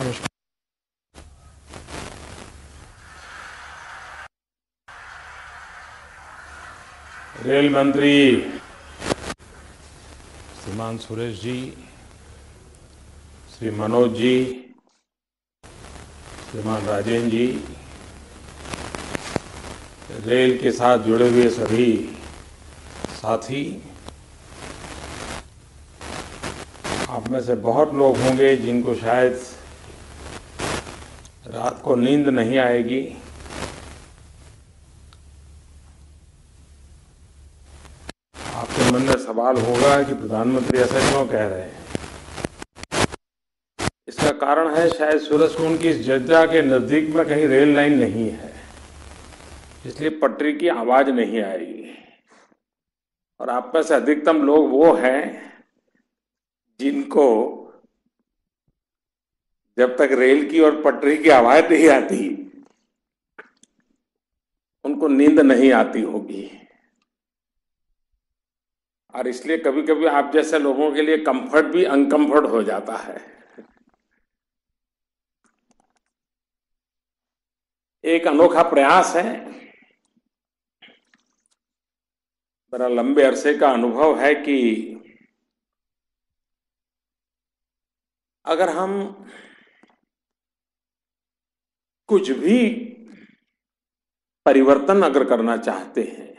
नमस्कार। रेल मंत्री श्रीमान सुरेश जी, श्री मनोज जी, श्रीमान राजेंद्र जी, रेल के साथ जुड़े हुए सभी साथी, आप में से बहुत लोग होंगे जिनको शायद रात को नींद नहीं आएगी। आपके मन में सवाल होगा कि प्रधानमंत्री ऐसा क्यों कह रहे हैं। इसका कारण है शायद सूरजकुंड की इस जज्जा के नजदीक में कहीं रेल लाइन नहीं है, इसलिए पटरी की आवाज नहीं आएगी। और आप में से अधिकतम लोग वो हैं जिनको जब तक रेल की और पटरी की आवाज नहीं आती उनको नींद नहीं आती होगी। और इसलिए कभी कभी आप जैसे लोगों के लिए कंफर्ट भी अनकंफर्ट हो जाता है। एक अनोखा प्रयास है, मेरा लंबे अरसे का अनुभव है कि अगर हम कुछ भी परिवर्तन अगर करना चाहते हैं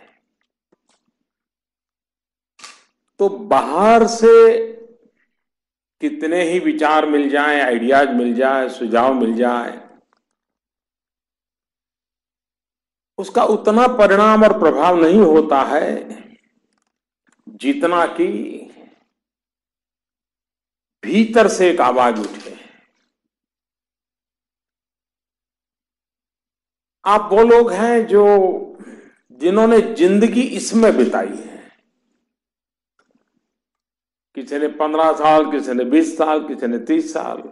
तो बाहर से कितने ही विचार मिल जाएं, आइडियाज मिल जाए, सुझाव मिल जाए, उसका उतना परिणाम और प्रभाव नहीं होता है जितना कि भीतर से एक आवाज उठे। आप वो लोग हैं जो जिन्होंने जिंदगी इसमें बिताई है। किसी ने 15 साल, किसी ने 20 साल, किसी ने 30 साल,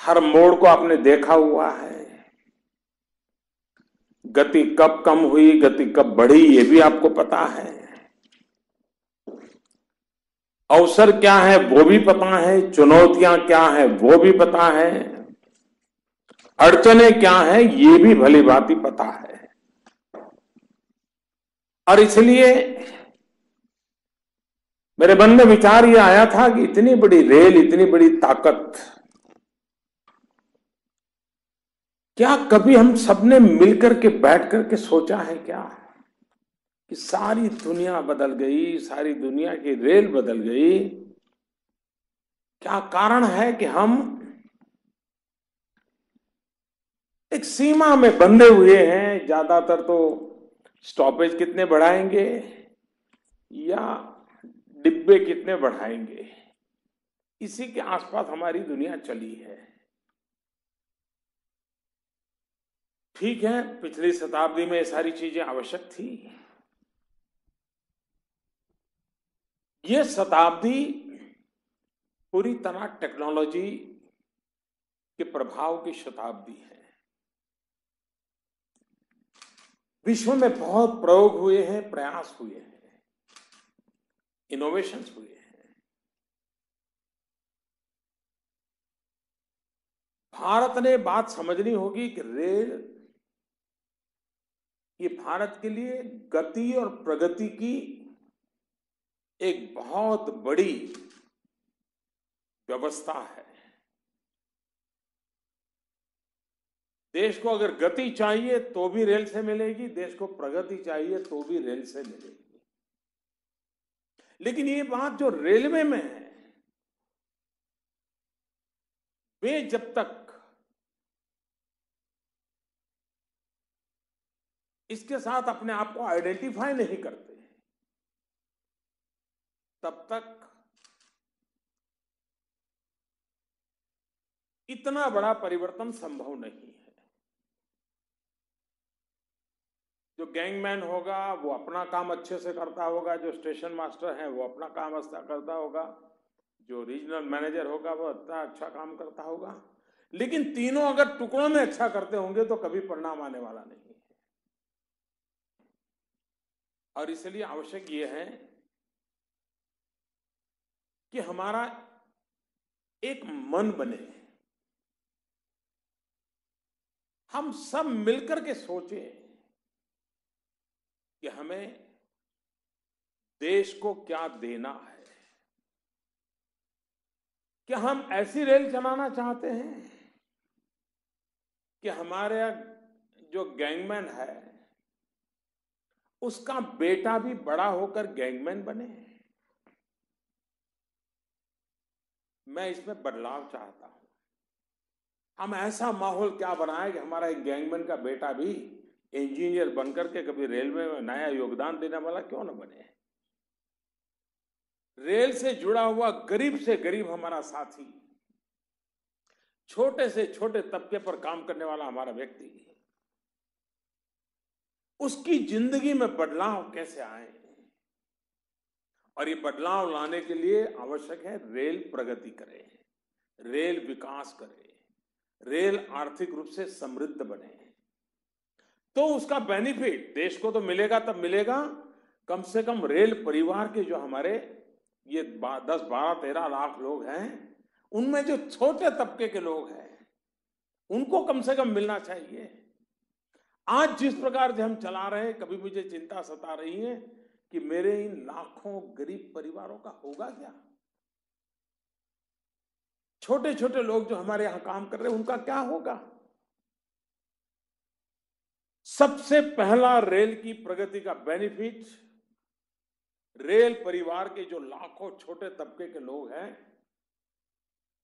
हर मोड़ को आपने देखा हुआ है। गति कब कम हुई, गति कब बढ़ी, ये भी आपको पता है। अवसर क्या है वो भी पता है, चुनौतियां क्या है वो भी पता है, अड़चनें क्या है ये भी भली भांति पता है। और इसलिए मेरे मन में विचार ये आया था कि इतनी बड़ी रेल, इतनी बड़ी ताकत, क्या कभी हम सबने मिलकर के बैठ करके सोचा है क्या कि सारी दुनिया बदल गई, सारी दुनिया की रेल बदल गई। क्या कारण है कि हम एक सीमा में बंधे हुए हैं। ज्यादातर तो स्टॉपेज कितने बढ़ाएंगे या डिब्बे कितने बढ़ाएंगे, इसी के आसपास हमारी दुनिया चली है। ठीक है, पिछली शताब्दी में ये सारी चीजें आवश्यक थी। ये शताब्दी पूरी तरह टेक्नोलॉजी के प्रभाव की शताब्दी है। विश्व में बहुत प्रयोग हुए हैं, प्रयास हुए हैं, इनोवेशंस हुए हैं। भारत ने बात समझनी होगी कि रेल ये भारत के लिए गति और प्रगति की एक बहुत बड़ी व्यवस्था है। देश को अगर गति चाहिए तो भी रेल से मिलेगी, देश को प्रगति चाहिए तो भी रेल से मिलेगी। लेकिन ये बात जो रेलवे में है, वे जब तक इसके साथ अपने आप को आइडेंटिफाई नहीं करते तब तक इतना बड़ा परिवर्तन संभव नहीं है। जो गैंगमैन होगा वो अपना काम अच्छे से करता होगा, जो स्टेशन मास्टर है वो अपना काम अच्छा करता होगा, जो रीजनल मैनेजर होगा वो इतना अच्छा काम करता होगा। लेकिन तीनों अगर टुकड़ों में अच्छा करते होंगे तो कभी परिणाम आने वाला नहीं है। और इसलिए आवश्यक ये है कि हमारा एक मन बने, हम सब मिलकर के सोचें कि हमें देश को क्या देना है। क्या हम ऐसी रेल चलाना चाहते हैं कि हमारे जो गैंगमैन है उसका बेटा भी बड़ा होकर गैंगमैन बने? मैं इसमें बदलाव चाहता हूं। हम ऐसा माहौल क्या बनाएं कि हमारा एक गैंगमैन का बेटा भी इंजीनियर बनकर के कभी रेलवे में नया योगदान देने वाला क्यों न बने? रेल से जुड़ा हुआ गरीब से गरीब हमारा साथी, छोटे से छोटे तबके पर काम करने वाला हमारा व्यक्ति, उसकी जिंदगी में बदलाव कैसे आए? और ये बदलाव लाने के लिए आवश्यक है रेल प्रगति करे, रेल विकास करे, रेल आर्थिक रूप से समृद्ध बने। तो उसका बेनिफिट देश को तो मिलेगा, तब मिलेगा कम से कम रेल परिवार के जो हमारे ये 10, 12, 13 लाख लोग हैं, उनमें जो छोटे तबके के लोग हैं उनको कम से कम मिलना चाहिए। आज जिस प्रकार से हम चला रहे हैं, कभी मुझे चिंता सता रही है कि मेरे इन लाखों गरीब परिवारों का होगा क्या? छोटे छोटे लोग जो हमारे यहां काम कर रहे हैं उनका क्या होगा? सबसे पहला रेल की प्रगति का बेनिफिट रेल परिवार के जो लाखों छोटे तबके के लोग हैं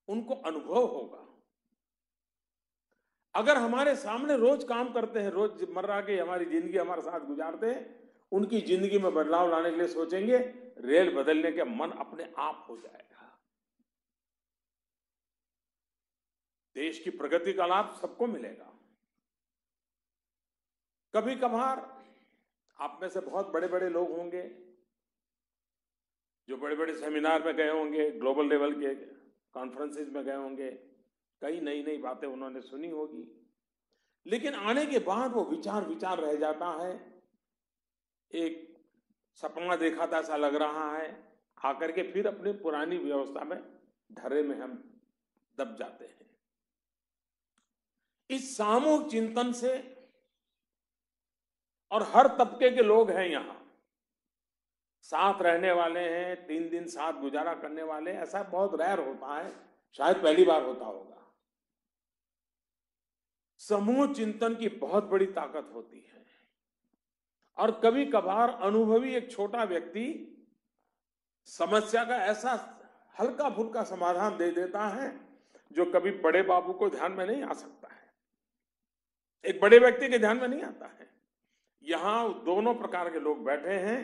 उनको अनुभव होगा। अगर हमारे सामने रोज काम करते हैं, रोजमर्रा की हमारी जिंदगी हमारे साथ गुजारते हैं, उनकी जिंदगी में बदलाव लाने के लिए सोचेंगे, रेल बदलने के मन अपने आप हो जाएगा। देश की प्रगति का लाभ सबको मिलेगा। कभी कभार आप में से बहुत बड़े बड़े लोग होंगे जो बड़े बड़े सेमिनार में गए होंगे, ग्लोबल लेवल के कॉन्फ्रेंसेस में गए होंगे, कई नई नई बातें उन्होंने सुनी होगी, लेकिन आने के बाद वो विचार रह जाता है। एक सपना देखा था ऐसा लग रहा है, आकर के फिर अपनी पुरानी व्यवस्था में ढर्रे में हम दब जाते हैं। इस सामूहिक चिंतन से, और हर तबके के लोग हैं यहां, साथ रहने वाले हैं, 3 दिन साथ गुजारा करने वाले, ऐसा बहुत रेयर होता है, शायद पहली बार होता होगा। समूह चिंतन की बहुत बड़ी ताकत होती है। और कभी कभार अनुभवी एक छोटा व्यक्ति समस्या का ऐसा हल्का फुल्का समाधान दे देता है जो कभी बड़े बाबू को ध्यान में नहीं आ सकता है, एक बड़े व्यक्ति के ध्यान में नहीं आता है। यहां दोनों प्रकार के लोग बैठे हैं,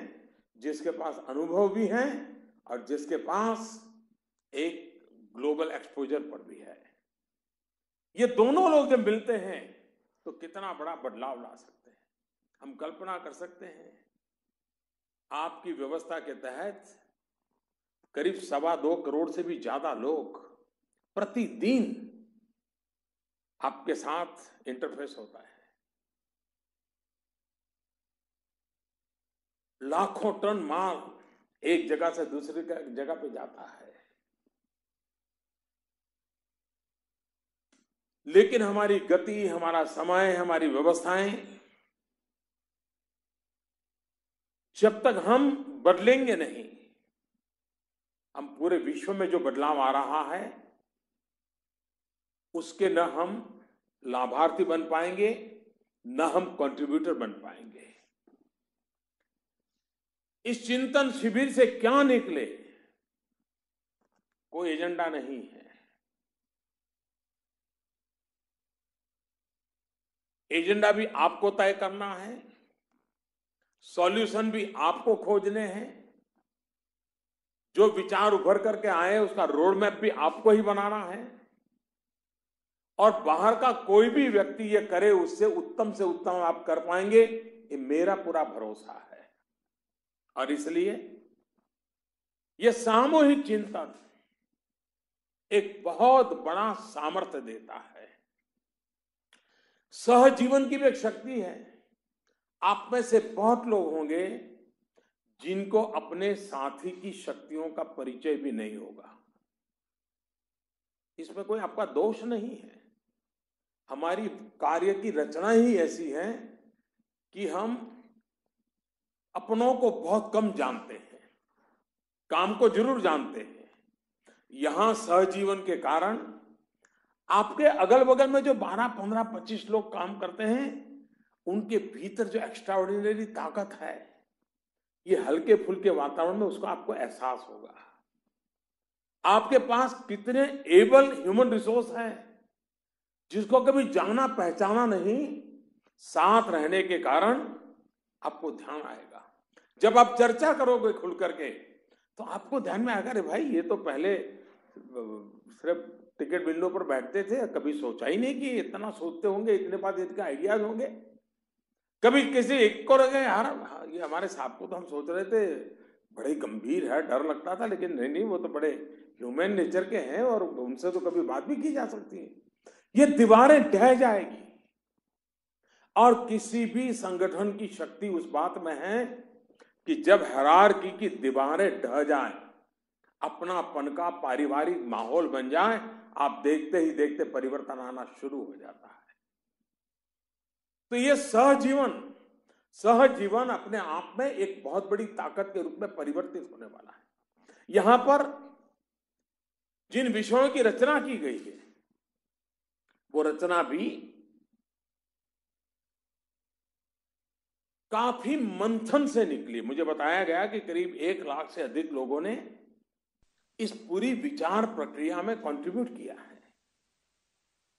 जिसके पास अनुभव भी है और जिसके पास एक ग्लोबल एक्सपोजर पर भी है। ये दोनों लोग जब मिलते हैं तो कितना बड़ा बदलाव ला सकते हैं। हम कल्पना कर सकते हैं, आपकी व्यवस्था के तहत करीब 2.25 करोड़ से भी ज्यादा लोग प्रतिदिन आपके साथ इंटरफेस होता है। लाखों टन माल एक जगह से दूसरी जगह पे जाता है, लेकिन हमारी गति, हमारा समय, हमारी व्यवस्थाएं, जब तक हम बदलेंगे नहीं, हम पूरे विश्व में जो बदलाव आ रहा है उसके न हम लाभार्थी बन पाएंगे, न हम कंट्रीब्यूटर बन पाएंगे। इस चिंतन शिविर से क्या निकले, कोई एजेंडा नहीं है। एजेंडा भी आपको तय करना है, सॉल्यूशन भी आपको खोजने हैं, जो विचार उभर करके आए उसका रोड मैप भी आपको ही बनाना है, और बाहर का कोई भी व्यक्ति ये करे उससे से उत्तम आप कर पाएंगे, ये मेरा पूरा भरोसा है। और इसलिए ये सामूहिक चिंतन एक बहुत बड़ा सामर्थ्य देता है। सहजीवन की भी एक शक्ति है। आप में से बहुत लोग होंगे जिनको अपने साथी की शक्तियों का परिचय भी नहीं होगा। इसमें कोई आपका दोष नहीं है। हमारी कार्य की रचना ही ऐसी है कि हम अपनों को बहुत कम जानते हैं, काम को जरूर जानते हैं। यहां सहजीवन के कारण आपके अगल बगल में जो 12, 15, 25 लोग काम करते हैं, उनके भीतर जो एक्स्ट्राऑर्डिनरी ताकत है, ये हल्के फुल्के वातावरण में उसको आपको एहसास होगा। आपके पास कितने एबल ह्यूमन रिसोर्स हैं, जिसको कभी जाना पहचाना नहीं, साथ रहने के कारण आपको ध्यान आएगा। जब आप चर्चा करोगे खुल करके, तो आपको ध्यान में आएगा, अरे भाई ये तो पहले सिर्फ टिकट विंडो पर बैठते थे, कभी सोचा ही नहीं कि इतना सोचते होंगे, इतने बात इतने आइडियाज होंगे। कभी किसी एक को लगे यार ये हमारे साहब को तो हम सोच रहे थे बड़े गंभीर है, डर लगता था, लेकिन नहीं नहीं, वो तो बड़े ह्यूमन नेचर के हैं और उनसे तो कभी बात भी की जा सकती है। ये दीवारें ढह जाएगी। और किसी भी संगठन की शक्ति उस बात में है कि जब हायरार्की की दीवारें ढह जाएं, अपनापन का पारिवारिक माहौल बन जाए, आप देखते ही देखते परिवर्तन आना शुरू हो जाता है। तो ये सहजीवन अपने आप में एक बहुत बड़ी ताकत के रूप में परिवर्तित होने वाला है। यहां पर जिन विषयों की रचना की गई है, वो रचना भी काफी मंथन से निकली। मुझे बताया गया कि करीब 1 लाख से अधिक लोगों ने इस पूरी विचार प्रक्रिया में कंट्रीब्यूट किया है।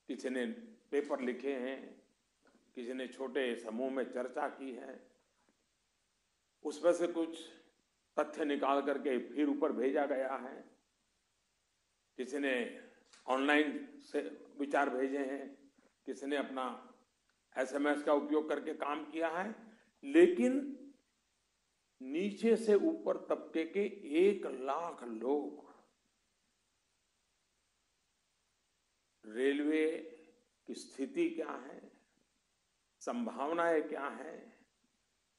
किसी ने पेपर लिखे हैं, किसी ने छोटे समूह में चर्चा की है, उसमें से कुछ तथ्य निकाल करके फिर ऊपर भेजा गया है, किसी ने ऑनलाइन से विचार भेजे हैं, किसी ने अपना SMS का उपयोग करके काम किया है। लेकिन नीचे से ऊपर तबके के 1 लाख लोग रेलवे की स्थिति क्या है, संभावनाएं क्या है,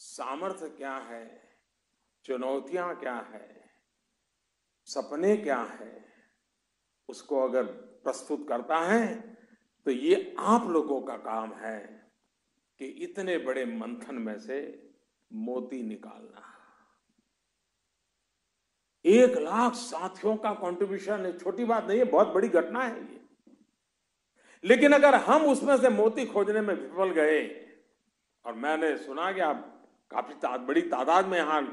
सामर्थ्य क्या है, चुनौतियां क्या है, सपने क्या है, उसको अगर प्रस्तुत करता है, तो ये आप लोगों का काम है कि इतने बड़े मंथन में से मोती निकालना। 1 लाख साथियों का कंट्रीब्यूशन है, छोटी बात नहीं है, बहुत बड़ी घटना है ये। लेकिन अगर हम उसमें से मोती खोजने में विफल गए, और मैंने सुना कि आप काफी बड़ी तादाद में यहां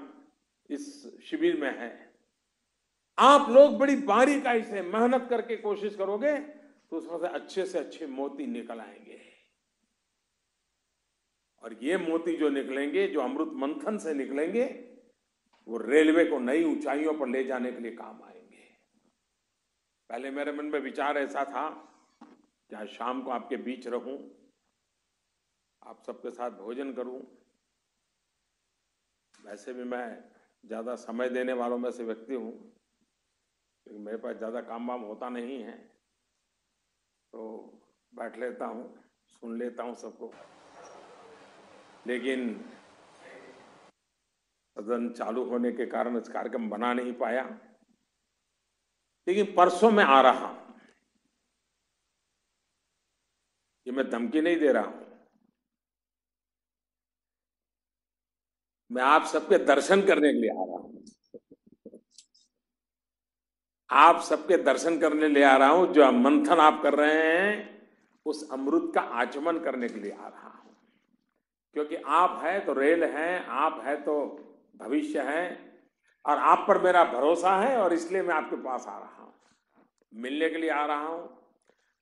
इस शिविर में है, आप लोग बड़ी बारीकाई से मेहनत करके कोशिश करोगे तो उसमें से अच्छे मोती निकल आएंगे। और ये मोती जो निकलेंगे, जो अमृत मंथन से निकलेंगे, वो रेलवे को नई ऊंचाइयों पर ले जाने के लिए काम आएंगे। पहले मेरे मन में विचार ऐसा था कि आज शाम को आपके बीच रहूं, आप सबके साथ भोजन करूं। वैसे भी मैं ज्यादा समय देने वालों में से व्यक्ति हूं, लेकिन मेरे पास ज्यादा काम वाम होता नहीं है, तो बैठ लेता हूं, सुन लेता हूं सबको। लेकिन सदन चालू होने के कारण इस कार्यक्रम बना नहीं पाया। लेकिन परसों मैं आ रहा हूं, ये मैं धमकी नहीं दे रहा हूं, मैं आप सबके दर्शन करने के लिए आ रहा हूं। आप सबके दर्शन करने ले आ रहा हूं। जो मंथन आप कर रहे हैं, उस अमृत का आचमन करने के लिए आ रहा हूं। क्योंकि आप है तो रेल है, आप है तो भविष्य है, और आप पर मेरा भरोसा है, और इसलिए मैं आपके पास आ रहा हूं, मिलने के लिए आ रहा हूं।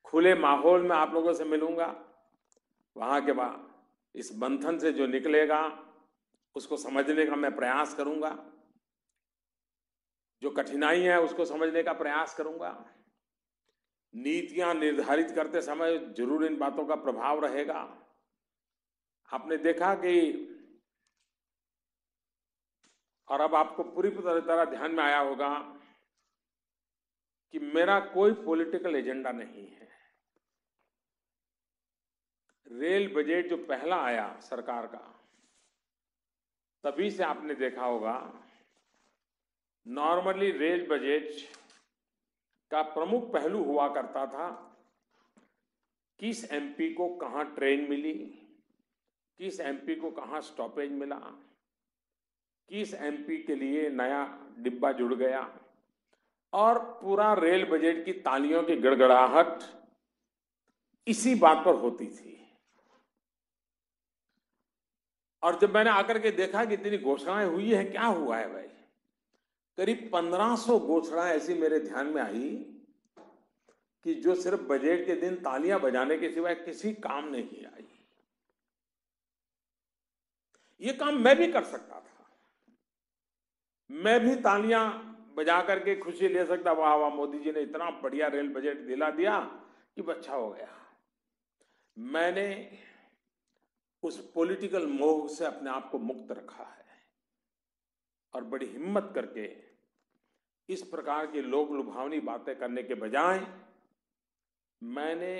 खुले माहौल में आप लोगों से मिलूंगा। वहां के बाद इस मंथन से जो निकलेगा उसको समझने का मैं प्रयास करूंगा, जो कठिनाई है उसको समझने का प्रयास करूंगा। नीतियां निर्धारित करते समय जरूर इन बातों का प्रभाव रहेगा। आपने देखा कि, और अब आपको पूरी तरह ध्यान में आया होगा कि मेरा कोई पॉलिटिकल एजेंडा नहीं है। रेल बजट जो पहला आया सरकार का, तभी से आपने देखा होगा, नॉर्मली रेल बजट का प्रमुख पहलू हुआ करता था, किस एमपी को कहां ट्रेन मिली, किस एमपी को कहां स्टॉपेज मिला, किस एमपी के लिए नया डिब्बा जुड़ गया, और पूरा रेल बजट की तालियों की गड़गड़ाहट इसी बात पर होती थी। और जब मैंने आकर के देखा कि इतनी घोषणाएं हुई है, क्या हुआ है भाई, करीब 1500 घोषणाएं ऐसी मेरे ध्यान में आई कि जो सिर्फ बजट के दिन तालियां बजाने के सिवाय किसी काम नहीं आई। ये काम मैं भी कर सकता था, मैं भी तालियां बजा करके खुशी ले सकता, वाह वाह मोदी जी ने इतना बढ़िया रेल बजट दिला दिया कि अच्छा हो गया। मैंने उस पॉलिटिकल मोह से अपने आप को मुक्त रखा है और बड़ी हिम्मत करके इस प्रकार की लोक लुभावनी बातें करने के बजाय मैंने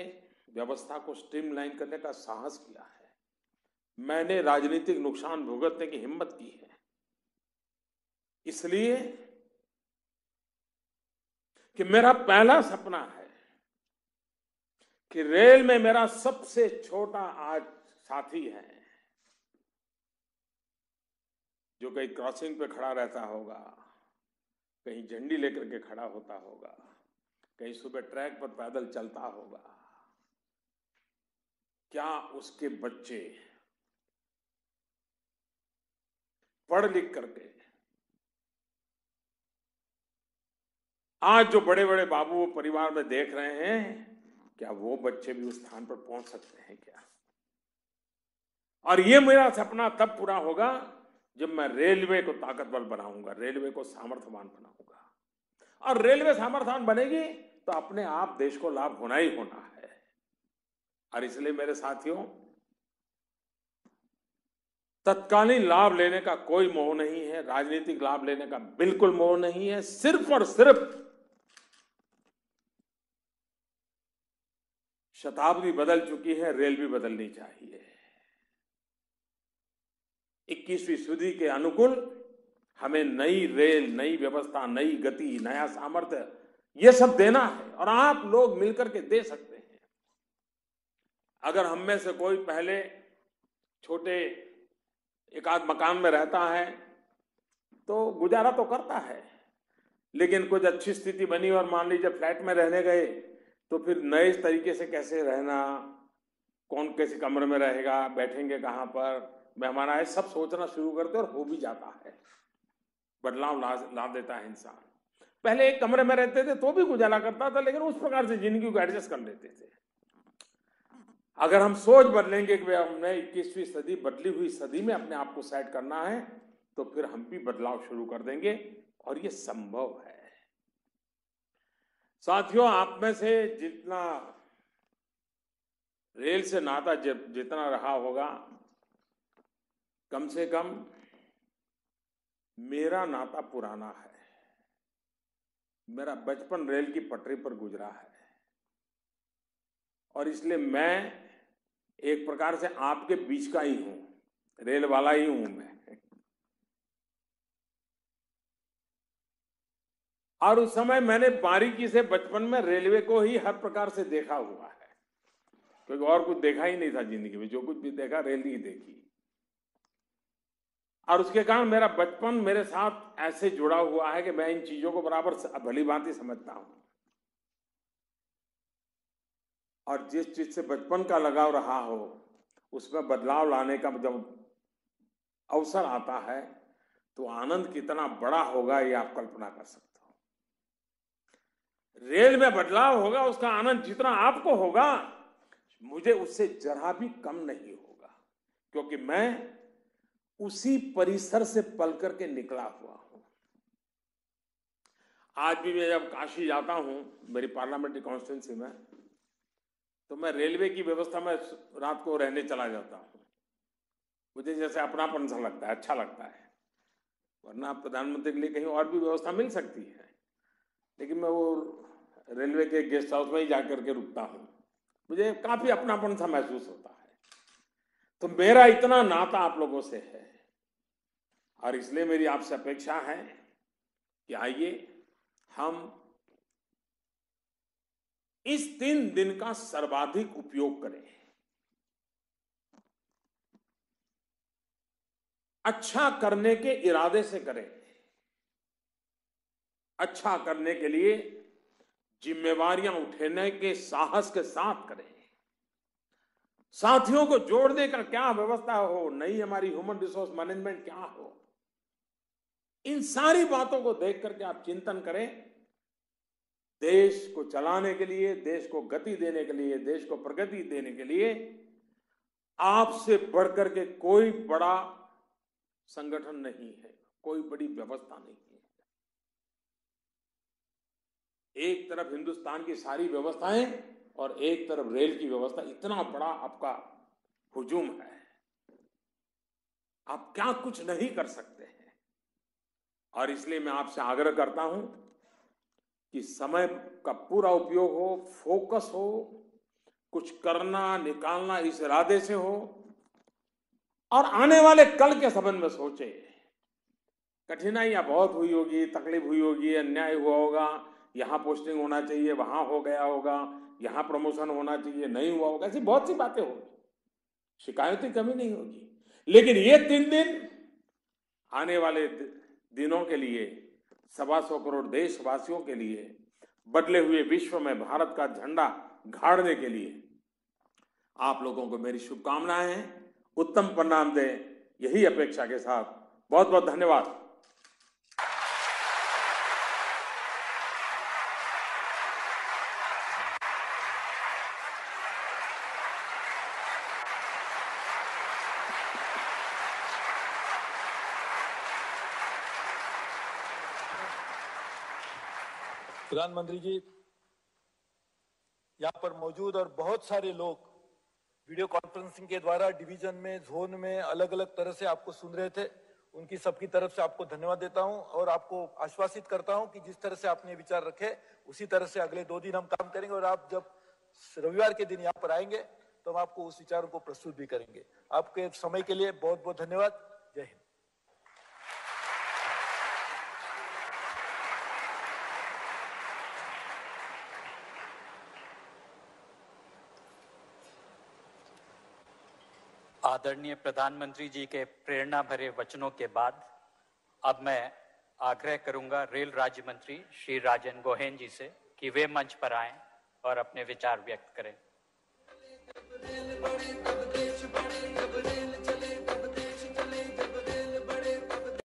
व्यवस्था को स्ट्रीमलाइन करने का साहस किया है। मैंने राजनीतिक नुकसान भुगतने की हिम्मत की है, इसलिए कि मेरा पहला सपना है कि रेल में मेरा सबसे छोटा आज साथी है, जो कहीं क्रॉसिंग पे खड़ा रहता होगा, कहीं झंडी लेकर के खड़ा होता होगा, कहीं सुबह ट्रैक पर पैदल चलता होगा, क्या उसके बच्चे पढ़ लिख करके आज जो बड़े बड़े बाबू परिवार में देख रहे हैं, क्या वो बच्चे भी उस स्थान पर पहुंच सकते हैं क्या? और ये मेरा सपना तब पूरा होगा जब मैं रेलवे को ताकतवर बनाऊंगा, रेलवे को सामर्थ्यवान बनाऊंगा। और रेलवे सामर्थ्यवान बनेगी तो अपने आप देश को लाभ होना ही होना है। और इसलिए मेरे साथियों, तत्कालीन लाभ लेने का कोई मोह नहीं है, राजनीतिक लाभ लेने का बिल्कुल मोह नहीं है। सिर्फ और सिर्फ शताब्दी बदल चुकी है, रेल भी बदलनी चाहिए। 21वीं सदी के अनुकूल हमें नई रेल, नई व्यवस्था, नई गति, नया सामर्थ्य, ये सब देना है और आप लोग मिलकर के दे सकते हैं। अगर हम में से कोई पहले छोटे एक आध मकान में रहता है तो गुजारा तो करता है, लेकिन कुछ अच्छी स्थिति बनी और मान लीजिए फ्लैट में रहने गए तो फिर नए तरीके से कैसे रहना, कौन कैसे कमरे में रहेगा, बैठेंगे कहां पर, मेहमान आए, सब सोचना शुरू करते और हो भी जाता है। बदलाव ला देता है इंसान। पहले एक कमरे में रहते थे तो भी गुजारा करता था, लेकिन उस प्रकार से जिंदगी को एडजस्ट कर लेते थे। अगर हम सोच बदलेंगे कि हमने 21वीं सदी, बदली हुई सदी में अपने आप को सेट करना है, तो फिर हम भी बदलाव शुरू कर देंगे और ये संभव है। साथियों, आप में से जितना रेल से नाता जितना रहा होगा, कम से कम मेरा नाता पुराना है। मेरा बचपन रेल की पटरी पर गुजरा है और इसलिए मैं एक प्रकार से आपके बीच का ही हूं, रेल वाला ही हूं मैं। और उस समय मैंने बारीकी से बचपन में रेलवे को ही हर प्रकार से देखा हुआ है, क्योंकि और कुछ देखा ही नहीं था जिंदगी में। जो कुछ भी देखा रेल ही देखी, और उसके कारण मेरा बचपन मेरे साथ ऐसे जुड़ा हुआ है कि मैं इन चीजों को बराबर भली भांति समझता हूं। और जिस चीज से बचपन का लगाव रहा हो, उसमें बदलाव लाने का जब अवसर आता है तो आनंद कितना बड़ा होगा ये आप कल्पना कर सकते हो। रेल में बदलाव होगा, उसका आनंद जितना आपको होगा, मुझे उससे जरा भी कम नहीं होगा, क्योंकि मैं उसी परिसर से पल करके निकला हुआ हूं। आज भी मैं जब काशी जाता हूं मेरी पार्लियामेंट्री कॉन्स्टिट्यूंसी में, तो मैं रेलवे की व्यवस्था में रात को रहने चला जाता हूं। मुझे जैसे अपनापन सा लगता है, अच्छा लगता है। वरना प्रधानमंत्री के लिए कहीं और भी व्यवस्था मिल सकती है, लेकिन मैं वो रेलवे के गेस्ट हाउस में ही जाकर के रुकता हूं। मुझे काफी अपनापन सा महसूस होता है। तो मेरा इतना नाता आप लोगों से है और इसलिए मेरी आपसे अपेक्षा है कि आइए हम इस 3 दिन का सर्वाधिक उपयोग करें। अच्छा करने के इरादे से करें। अच्छा करने के लिए जिम्मेवारियां उठाने के साहस के साथ करें। साथियों को जोड़ने का क्या व्यवस्था हो, नई हमारी ह्यूमन रिसोर्स मैनेजमेंट क्या हो, इन सारी बातों को देख करके आप चिंतन करें। देश को चलाने के लिए, देश को गति देने के लिए, देश को प्रगति देने के लिए आपसे बढ़कर के कोई बड़ा संगठन नहीं है, कोई बड़ी व्यवस्था नहीं है। एक तरफ हिंदुस्तान की सारी व्यवस्थाएं और एक तरफ रेल की व्यवस्था, इतना बड़ा आपका हुजूम है, आप क्या कुछ नहीं कर सकते हैं। और इसलिए मैं आपसे आग्रह करता हूं कि समय का पूरा उपयोग हो, फोकस हो, कुछ करना निकालना इस इरादे से हो और आने वाले कल के संबंध में सोचे। कठिनाइयां बहुत हुई होगी, तकलीफ हुई होगी, अन्याय हुआ होगा, यहां पोस्टिंग होना चाहिए, वहां हो गया होगा, यहां प्रमोशन होना चाहिए, नहीं हुआ होगा, ऐसी बहुत सी बातें होगी, शिकायतों की कमी नहीं होगी। लेकिन ये 3 दिन आने वाले दिनों के लिए, 125 करोड़ देशवासियों के लिए, बदले हुए विश्व में भारत का झंडा गाड़ने के लिए आप लोगों को मेरी शुभकामनाएं हैं। उत्तम परिणाम दें, यही अपेक्षा के साथ बहुत बहुत धन्यवाद। प्रधानमंत्री जी, यहाँ पर मौजूद और बहुत सारे लोग वीडियो कॉन्फ्रेंसिंग के द्वारा डिवीजन में, जोन में अलग अलग तरह से आपको सुन रहे थे। उनकी सबकी तरफ से आपको धन्यवाद देता हूं और आपको आश्वासित करता हूं कि जिस तरह से आपने विचार रखे उसी तरह से अगले 2 दिन हम काम करेंगे और आप जब रविवार के दिन यहाँ पर आएंगे तो हम आपको उस विचारों को प्रस्तुत भी करेंगे। आपके समय के लिए बहुत बहुत धन्यवाद। जय हिंद। आदरणीय प्रधानमंत्री जी के प्रेरणा भरे वचनों के बाद अब मैं आग्रह करूंगा रेल राज्य मंत्री श्री राजन गोहेन जी से कि वे मंच पर आएं और अपने विचार व्यक्त करें।